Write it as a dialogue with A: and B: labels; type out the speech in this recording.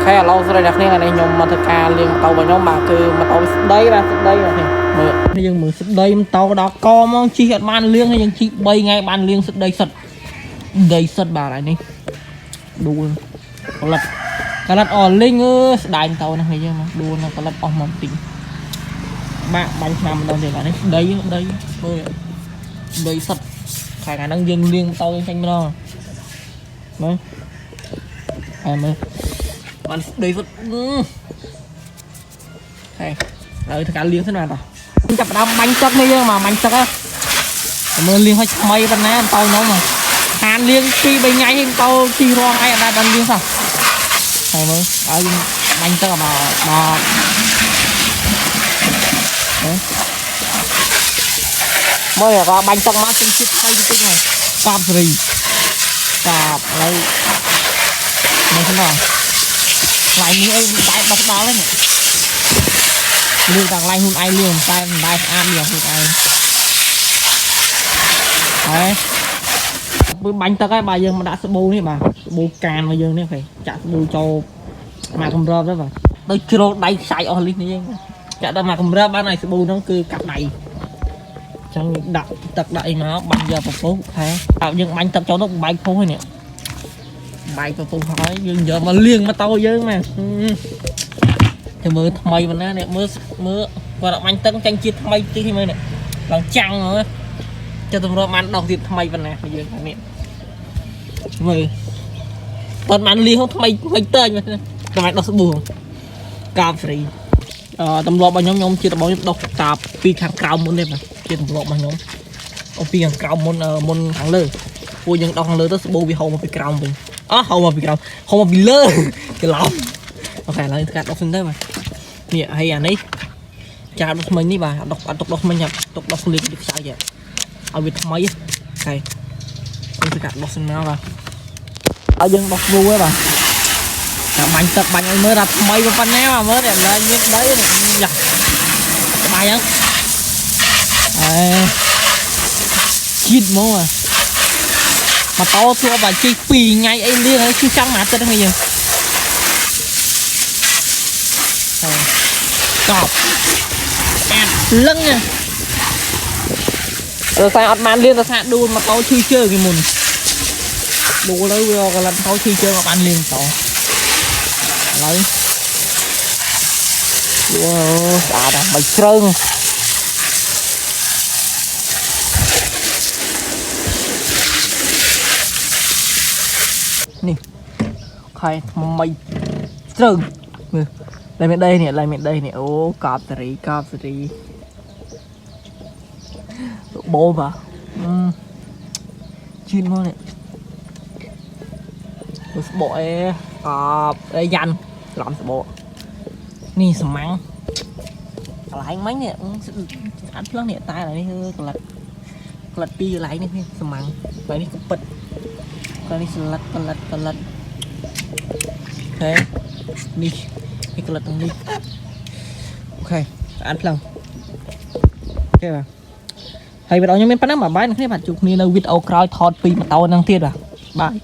A: ខេឥឡូវស្រីអ្នកគ្នាថ្ងៃនេះខ្ញុំមកធ្វើការលាងម៉ូតូរបស់ខ្ញុំបាទគឺម៉ូតូស្ដីបាទស្ដីបាទមើលយើងមើលស្ដីម៉ូតូដល់កមកជិះអត់បានលាងហើយយើងជិះ3ថ្ងៃបានលាងស្ដីសិតបាទហើយនេះដួលកលិតអលីងស្ដាយម៉ូតូនេះយើងមកដួលកលិតអស់មកទីបាក់បាញ់ឆ្នាំម្ដងទៀតបាទនេះស្ដីមើលស្ដីសិតខែហ្នឹងយើងលាងម៉ូតូយើងចេញម្ដងមើលហើយមើលបានស្ដីសុទ្ធហេហើយធ្វើការលាងសិនបាទចាប់ផ្ដើមបាញ់ទឹកនេះយើងមកបាញ់ទឹកហ៎មើលលាងឲ្យថ្មីប៉ុណ្ណាម៉ូតូខ្ញុំហានលាង2 3ថ្ងៃហ្នឹងម៉ូតូជិះរងឯងអត់ដែរបានលាងសោះហើយមើលហើយយើងបាញ់ទឹកមកមើលក៏បាញ់ទឹកមកជិះជាតិថ្មីបន្តិចមកកាប់សេរីកាប់ហើយមើលហ្នឹងឡៃនេះអីតែបោះដល់ហ្នឹងលឿនដល់ឡៃខ្លួនឯងលឿនតែមិនដែរស្អាតនេះខ្លួនឯងហើយពើបាញ់ទឹកហើយបាទយើងមកដាក់សាប៊ូនេះបាទសាប៊ូកានរបស់យើងនេះគេចាក់សាប៊ូចូលមកកម្របទៅបាទទៅជ្រោដៃខ្សាយអស់លីសនេះយើងចាក់ដល់មកកម្របបានហើយសាប៊ូហ្នឹងគឺកាត់ដៃចឹងដាក់ទឹកដាក់អីមកបាញ់យកពពុះខែដល់យើងបាញ់ទឹកចូលទៅបែកពុះហើយនេះបាយពពុះហើយយើងយកមកលាងម៉ូតូយើងណាទៅមើលថ្មីប៉ុណ្ណានេះមើលគាត់បាញ់ទឹកចាញ់ជាតិថ្មីតិចមើលនេះឡើងចាំងហ៎ចុះទម្រាំបានដោះទៀតថ្មីប៉ុណ្ណាយើងនេះមើលគាត់បានលាងថ្មីតើតែដោះស្បួងកាបហ្វ្រីទម្លាប់របស់ខ្ញុំជាដំបូងខ្ញុំដោះតាពីខាងក្រៅមុនទេបាទជាទម្លាប់របស់ខ្ញុំអូពីខាងក្រៅមុនខាងលើពួកយើងដោះខាងលើទៅស្បូវាហូរមកពីក្រៅវិញហូរមកពីក្រៅហូរមកពីលើច្រឡំអូខេឥឡូវធ្វើការដោះសិនទៅបាទនេះហើយអានេះចាដោះថ្មីនេះបាទអត់ទុកដោះថ្មីទុកដោះស្លៀកខ្ចៅឲ្យវាថ្មីហើយធ្វើការដោះសិនមកបាទហើយយើងដោះស្បូហើយបាទតែបាញ់ទឹកបាញ់ឲ្យមើលថាថ្មីប៉ុណ្ណាបាទមើលតែឡើងមានស្ដីយ៉ាស្បាយហ្នឹងជាតិមកម៉ូតូធ្លាប់តែជិះ2ថ្ងៃអីលាងហើយជិះចង់មួយអាទិត្យហ្នឹងយើងកប់អាត់លឹងទៅតែអត់បានលាងទៅថាដួលម៉ូតូឈឺជើងគេមុនដួលទៅវាកន្លងម៉ូតូឈឺជើងអត់បានលាងតឥឡូវស្អាតដល់បីជ្រៅនេះខែថ្មីជ្រៅមើលឡើងមានដីនេះអូកាបសេរីបោបាទជឿនមកនេះស្បកអេយ៉ាន់ច្រឡំស្បកនេះសម៉ាំងកន្លែងមិញនេះស្អាតផ្លឹងនេះតែនេះគឺកលិតពីកន្លែងនេះសម៉ាំងហើយនេះក៏ពិតហើយនេះស្លិតកលិតអូខេនេះកលិតនេះអូខេស្អាតផ្លឹងអូខេបាទហើយវីដេអូខ្ញុំមានប៉ុណ្ណឹងបាទបាយអ្នកគ្នាបាទជួបគ្នានៅវីដេអូក្រោយថតពីម៉ូតូហ្នឹងទៀតបាទបាយ